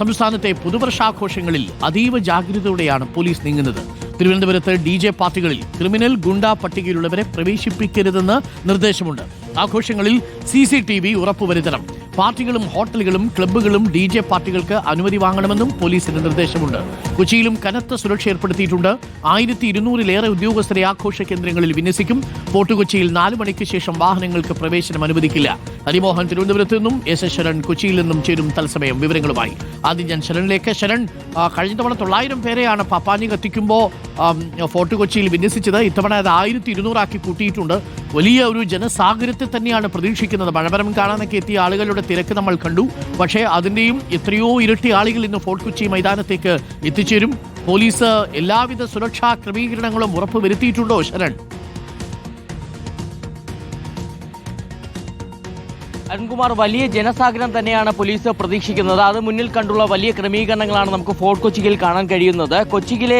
സംസ്ഥാനത്തെ പുതുവർഷാഘോഷങ്ങളിൽ അതീവ ജാഗ്രതയോടെയാണ് പോലീസ് നീങ്ങുന്നത്. തിരുവനന്തപുരത്ത് DJ പാർട്ടികളിൽ ക്രിമിനൽ ഗുണ്ട പട്ടികയിലുള്ളവരെ പ്രവേശിപ്പിക്കരുതെന്ന് നിർദ്ദേശമുണ്ട്. ആഘോഷങ്ങളിൽ CCTV ഉറപ്പുവരുത്തണം. പാർട്ടികളും ഹോട്ടലുകളും ക്ലബ്ബുകളും DJ പാർട്ടികൾക്ക് അനുമതി വാങ്ങണമെന്നും പോലീസിന് നിർദ്ദേശമുണ്ട്. കൊച്ചിയിലും കനത്ത സുരക്ഷ ഏർപ്പെടുത്തിയിട്ടുണ്ട്. 1200-ലേറെ ഉദ്യോഗസ്ഥരെ ആഘോഷ കേന്ദ്രങ്ങളിൽ വിന്യസിക്കും. ഫോർട്ട് കൊച്ചിയിൽ 4 മണിക്ക് ശേഷം വാഹനങ്ങൾക്ക് പ്രവേശനം അനുവദിക്കില്ല. ഹരിമോഹൻ തിരുവനന്തപുരത്ത് നിന്നും S. ശരൺ കൊച്ചിയിൽ നിന്നും ചേരും തത്സമയം വിവരങ്ങളുമായി. ആദ്യം ഞാൻ ശരണിലേക്ക്. ശരൺ, കഴിഞ്ഞ തവണ 900 പേരെയാണ് പാപ്പാഞ്ഞി കത്തിക്കുമ്പോൾ ഫോർട്ട് കൊച്ചിയിൽ വിന്യസിച്ചത്. ഇത്തവണ അത് 1200 ആക്കി കൂട്ടിയിട്ടുണ്ട്. വലിയ ഒരു ജനസാഗരത്തെ തന്നെയാണ് പ്രതീക്ഷിക്കുന്നത്. മഴമരം കാണാനൊക്കെ എത്തിയ ആളുകളുടെ തിരക്ക് നമ്മൾ കണ്ടു. പക്ഷേ അതിൻ്റെയും എത്രയോ ഇരട്ടി ആളുകൾ ഇന്ന് ഫോർട്ട് കൊച്ചി മൈതാനത്തേക്ക് എത്തിച്ചേരും. പോലീസ് എല്ലാവിധ സുരക്ഷാ ക്രമീകരണങ്ങളും ഉറപ്പുവരുത്തിയിട്ടുണ്ടോ ശരൺ? അരുൺകുമാർ, വലിയ ജനസാഗരം തന്നെയാണ് പോലീസ് പ്രതീക്ഷിക്കുന്നത്. അത് മുന്നിൽ കണ്ടുള്ള വലിയ ക്രമീകരണങ്ങളാണ് നമുക്ക് ഫോർട്ട് കൊച്ചിയിൽ കാണാൻ കഴിയുന്നത്. കൊച്ചിയിലെ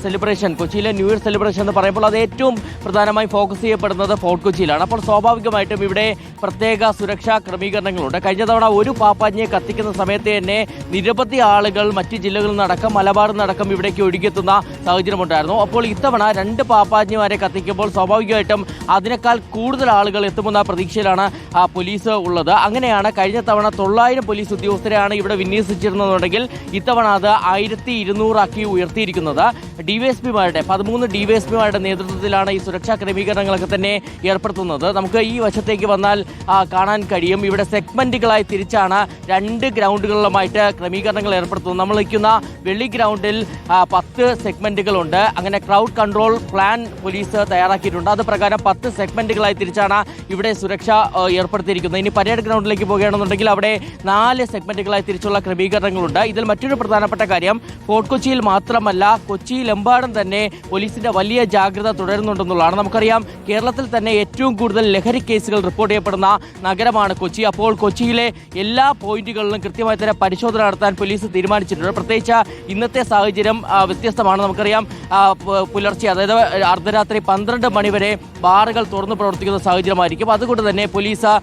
സെലിബ്രേഷൻ, കൊച്ചിയിലെ ന്യൂ ഇയർ സെലിബ്രേഷൻ എന്ന് പറയുമ്പോൾ അത് ഏറ്റവും പ്രധാനമായി ഫോക്കസ് ചെയ്യപ്പെടുന്നത് ഫോർട്ട് കൊച്ചിയിലാണ്. അപ്പോൾ സ്വാഭാവികമായിട്ടും ഇവിടെ പ്രത്യേക സുരക്ഷാ ക്രമീകരണങ്ങളുണ്ട്. കഴിഞ്ഞ തവണ ഒരു പാപ്പാഞ്ഞിയെ കത്തിക്കുന്ന സമയത്ത് തന്നെ നിരവധി ആളുകൾ മറ്റ് ജില്ലകളിൽ നിന്നടക്കം മലബാറിൽ നിന്നടക്കം ഇവിടേക്ക് ഒഴുകിയെത്തുന്ന സാഹചര്യമുണ്ടായിരുന്നു. അപ്പോൾ ഇത്തവണ 2 പാപ്പാഞ്ഞിമാരെ കത്തിക്കുമ്പോൾ സ്വാഭാവികമായിട്ടും അതിനേക്കാൾ കൂടുതൽ ആളുകൾ എത്തുമെന്ന പ്രതീക്ഷയിലാണ് പോലീസ് ഉള്ളത്. അങ്ങനെയാണ് കഴിഞ്ഞ തവണ 900 പോലീസ് ഉദ്യോഗസ്ഥരെയാണ് ഇവിടെ വിന്യസിച്ചിരുന്നതെങ്കിൽ ഇത്തവണ അത് 1200 ആക്കി ഉയർത്തിയിരിക്കുന്നത്. ഡിവൈഎസ്പിമാരുടെ 13 ഡിവൈഎസ്പിമാരുടെ നേതൃത്വത്തിലാണ് ഈ സുരക്ഷാ ക്രമീകരണങ്ങളൊക്കെ തന്നെ ഏർപ്പെടുത്തുന്നത്. നമുക്ക് ഈ വശത്തേക്ക് വന്നാൽ കാണാൻ കഴിയും. ഇവിടെ സെഗ്മെന്റുകളായി തിരിച്ചാണ് 2 ഗ്രൗണ്ടുകളിലുമായിട്ട് ക്രമീകരണങ്ങൾ ഏർപ്പെടുത്തുന്നത്. നമ്മൾ നിൽക്കുന്ന വെള്ളി ഗ്രൗണ്ടിൽ 10 സെഗ്മെന്റുകളുണ്ട്. അങ്ങനെ ക്രൗഡ് കൺട്രോൾ പ്ലാൻ പോലീസ് തയ്യാറാക്കിയിട്ടുണ്ട്. അത് പ്രകാരം 10 സെഗ്മെന്റുകളായി തിരിച്ചാണ് ഇവിടെ സുരക്ഷ ഏർപ്പെടുത്തിയിരിക്കുന്നത്. ഇനി പരേഡ് ഗ്രൗണ്ടിലേക്ക് പോകുകയാണെന്നുണ്ടെങ്കിൽ അവിടെ 4 സെഗ്മെന്റുകളായി തിരിച്ചുള്ള ക്രമീകരണങ്ങളുണ്ട്. ഇതിൽ മറ്റൊരു പ്രധാനപ്പെട്ട കാര്യം, ഫോർട്ട് കൊച്ചിയിൽ മാത്രമല്ല കൊച്ചിയിലെമ്പാടും തന്നെ പോലീസിന്റെ വലിയ ജാഗ്രത തുടരുന്നുണ്ടെന്നുള്ളതാണ്. നമുക്കറിയാം, കേരളത്തിൽ തന്നെ ഏറ്റവും കൂടുതൽ ലഹരി കേസുകൾ റിപ്പോർട്ട് ചെയ്യപ്പെടുന്ന നഗരമാണ് കൊച്ചി. അപ്പോൾ കൊച്ചിയിലെ എല്ലാ പോയിന്റുകളിലും കൃത്യമായി തന്നെ പരിശോധന നടത്താൻ പോലീസ് തീരുമാനിച്ചിട്ടുണ്ട്. പ്രത്യേകിച്ച് ഇന്നത്തെ സാഹചര്യം വ്യത്യസ്തമാണ്. നമുക്കറിയാം, പുലർച്ചെ അതായത് അർദ്ധരാത്രി 12 മണി വരെ ബാറുകൾ തുറന്നു പ്രവർത്തിക്കുന്ന സാഹചര്യമായിരിക്കും. അതുകൊണ്ട് തന്നെ പോലീസ്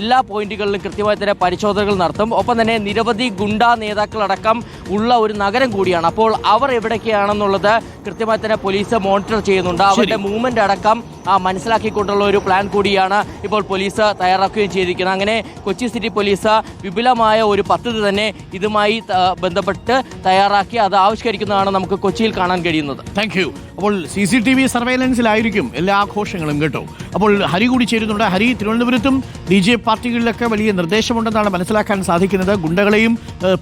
എല്ലാ പോയിന്റുകളിലും കൃത്യമായി തന്നെ പരിശോധനകൾ നടത്തും. ഒപ്പം തന്നെ നിരവധി ഗുണ്ടാ നേതാക്കളടക്കം ഉള്ള ഒരു നഗരം കൂടിയാണ്. അപ്പോൾ അവർ എവിടേക്കാണെന്നുള്ളത് കൃത്യമായി തന്നെ പോലീസ് മോണിറ്റർ ചെയ്യുന്നുണ്ട്. അവരുടെ മൂവ്മെന്റ് അടക്കം മനസ്സിലാക്കിക്കൊണ്ടുള്ള ഒരു പ്ലാൻ കൂടിയാണ് ഇപ്പോൾ പോലീസ് തയ്യാറാക്കുകയും ചെയ്തിരിക്കുന്നത്. അങ്ങനെ കൊച്ചി സിറ്റി പോലീസ് വിപുലമായ ഒരു പദ്ധതി തന്നെ ഇതുമായി ബന്ധപ്പെട്ട് തയ്യാറാക്കി അത് ആവിഷ്കരിക്കുന്നതാണ് നമുക്ക് കൊച്ചിയിൽ കാണാൻ കഴിയുന്നത്. Thank you. അപ്പോൾ CCTV സർവൈലൻസിലായിരിക്കും എല്ലാ ആഘോഷങ്ങളും കേട്ടോ. അപ്പോൾ ഹരി കൂടി ചേരുന്നുണ്ട്. ഹരി, തിരുവനന്തപുരത്തും DJ പാർട്ടികളിലൊക്കെ വലിയ നിർദ്ദേശമുണ്ടെന്നാണ് മനസ്സിലാക്കാൻ സാധിക്കുന്നത്. ഗുണ്ടകളെയും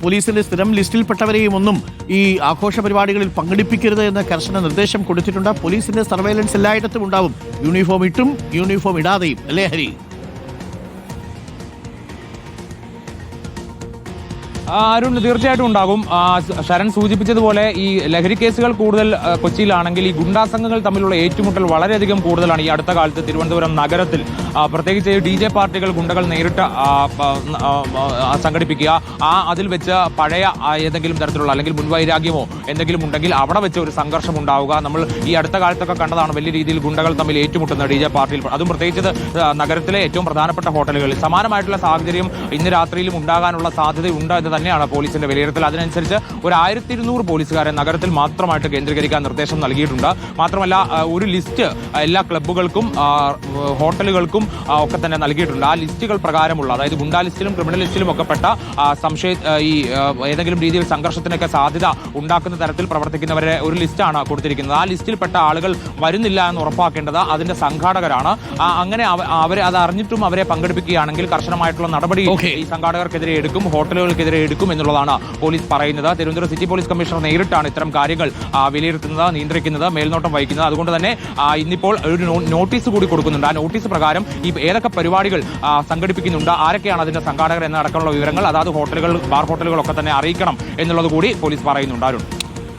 പോലീസിന്റെ സ്ഥിരം ലിസ്റ്റിൽപ്പെട്ടവരെയും ഒന്നും ഈ ആഘോഷ പരിപാടികളിൽ പങ്കെടുപ്പിക്കരുത് എന്ന കർശന നിർദ്ദേശം കൊടുത്തിട്ടുണ്ട്. പോലീസിന്റെ സർവൈലൻസ് എല്ലായിടത്തും ഉണ്ടാവും, യൂണിഫോം ഇട്ടും യൂണിഫോം ഇടാതെയും, അല്ലേ ഹരി? അരുൺ, തീർച്ചയായിട്ടും ഉണ്ടാകും. ശരൺ സൂചിപ്പിച്ചതുപോലെ ഈ ലഹരി കേസുകൾ കൂടുതൽ കൊച്ചിയിലാണെങ്കിൽ ഈ ഗുണ്ടാസംഘങ്ങൾ തമ്മിലുള്ള ഏറ്റുമുട്ടൽ വളരെയധികം കൂടുതലാണ് ഈ അടുത്ത കാലത്ത് തിരുവനന്തപുരം നഗരത്തിൽ. പ്രത്യേകിച്ച് DJ പാർട്ടികൾ ഗുണ്ടകൾ നേരിട്ട് സംഘടിപ്പിക്കുക, അതിൽ വെച്ച് പഴയ ഏതെങ്കിലും തരത്തിലുള്ള അല്ലെങ്കിൽ മുൻവൈരാഗ്യമോ എന്തെങ്കിലും ഉണ്ടെങ്കിൽ അവിടെ വെച്ച് ഒരു സംഘർഷം ഉണ്ടാവുക. നമ്മൾ ഈ അടുത്ത കാലത്തൊക്കെ കണ്ടതാണ് വലിയ രീതിയിൽ ഗുണ്ടകൾ തമ്മിൽ ഏറ്റുമുട്ടുന്ന DJ പാർട്ടിയിൽ. അതും പ്രത്യേകിച്ച് നഗരത്തിലെ ഏറ്റവും പ്രധാനപ്പെട്ട ഹോട്ടലുകളിൽ സമാനമായിട്ടുള്ള സാഹചര്യം ഇന്ന് രാത്രിയിലും ഉണ്ടാകാനുള്ള സാധ്യതയുണ്ട് എന്ന് തന്നെയാണ് പോലീസിന്റെ വിലയിരുത്തൽ. അതിനനുസരിച്ച് ഒരു 1200 പോലീസുകാരെ നഗരത്തിൽ മാത്രമായിട്ട് കേന്ദ്രീകരിക്കാൻ നിർദ്ദേശം നൽകിയിട്ടുണ്ട്. മാത്രമല്ല, ഒരു ലിസ്റ്റ് എല്ലാ ക്ലബ്ബുകൾക്കും ഹോട്ടലുകൾക്കും ഒക്കെ തന്നെ നൽകിയിട്ടുണ്ട്. ആ ലിസ്റ്റുകൾ പ്രകാരമുള്ള, അതായത് ഗുണ്ടാ ലിസ്റ്റിലും ക്രിമിനൽ ലിസ്റ്റിലും ഒക്കെ പെട്ട ഈ ഏതെങ്കിലും രീതിയിൽ സംഘർഷത്തിനൊക്കെ സാധ്യത ഉണ്ടാക്കുന്ന തരത്തിൽ പ്രവർത്തിക്കുന്നവരെ ഒരു ലിസ്റ്റാണ് കൊടുത്തിരിക്കുന്നത്. ആ ലിസ്റ്റിൽപ്പെട്ട ആളുകൾ വരുന്നില്ല എന്ന് ഉറപ്പാക്കേണ്ടത് അതിന്റെ സംഘാടകരാണ്. അങ്ങനെ അവരെ അത് അറിഞ്ഞിട്ടും അവരെ പങ്കെടുപ്പിക്കുകയാണെങ്കിൽ കർശനമായിട്ടുള്ള നടപടി ഈ സംഘാടകർക്കെതിരെ എടുക്കും, ഹോട്ടലുകൾക്കെതിരെ എടുക്കും എന്നുള്ളതാണ് പോലീസ് പറയുന്നത്. തിരുവനന്തപുരം സിറ്റി പോലീസ് കമ്മീഷണർ നേരിട്ടാണ് ഇത്തരം കാര്യങ്ങൾ വിലയിരുത്തുന്നത്, നിയന്ത്രിക്കുന്നത്, മേൽനോട്ടം വഹിക്കുന്നത്. അതുകൊണ്ട് തന്നെ ഇന്നിപ്പോൾ ഒരു നോട്ടീസ് കൂടി കൊടുക്കുന്നുണ്ട്. ആ നോട്ടീസ് പ്രകാരം ഈ ഏതൊക്കെ പരിപാടികൾ സംഘടിപ്പിക്കുന്നുണ്ട്, ആരൊക്കെയാണ് അതിന്റെ സംഘാടകർ എന്നടക്കമുള്ള വിവരങ്ങൾ അതാത് ഹോട്ടലുകൾ, ബാർ ഹോട്ടലുകളൊക്കെ തന്നെ അറിയിക്കണം എന്നുള്ളത് കൂടി പോലീസ് പറയുന്നുണ്ട്. Arun,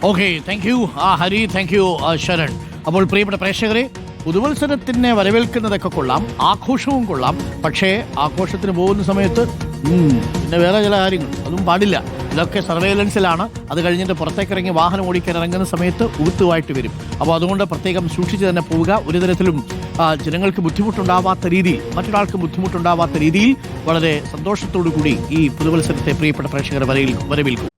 okay, thank you Hari, thank you Sharan. അപ്പോൾ പ്രിയപ്പെട്ട പ്രേക്ഷകരെ, പുതുവത്സരത്തിനെ വരവേൽക്കുന്നതൊക്കെ കൊള്ളാം, ആഘോഷവും കൊള്ളാം. പക്ഷേ ആഘോഷത്തിന് പോകുന്ന സമയത്ത് പിന്നെ വേറെ ചില കാര്യങ്ങൾ അതും പാടില്ല. ഇതൊക്കെ സർവൈലൻസിലാണ്. അത് കഴിഞ്ഞിട്ട് പുറത്തേക്കിറങ്ങി വാഹനം ഓടിക്കാൻ ഇറങ്ങുന്ന സമയത്ത് ഊത്തുമായിട്ട് വരും. അപ്പോൾ അതുകൊണ്ട് പ്രത്യേകം സൂക്ഷിച്ച് തന്നെ പോവുക. ഒരു തരത്തിലും ജനങ്ങൾക്ക് ബുദ്ധിമുട്ടുണ്ടാവാത്ത രീതിയിൽ, മറ്റൊരാൾക്ക് ബുദ്ധിമുട്ടുണ്ടാവാത്ത രീതിയിൽ വളരെ സന്തോഷത്തോടു കൂടി ഈ പുതുവത്സരത്തെ പ്രിയപ്പെട്ട പ്രേക്ഷകരെ വരവേൽക്കും.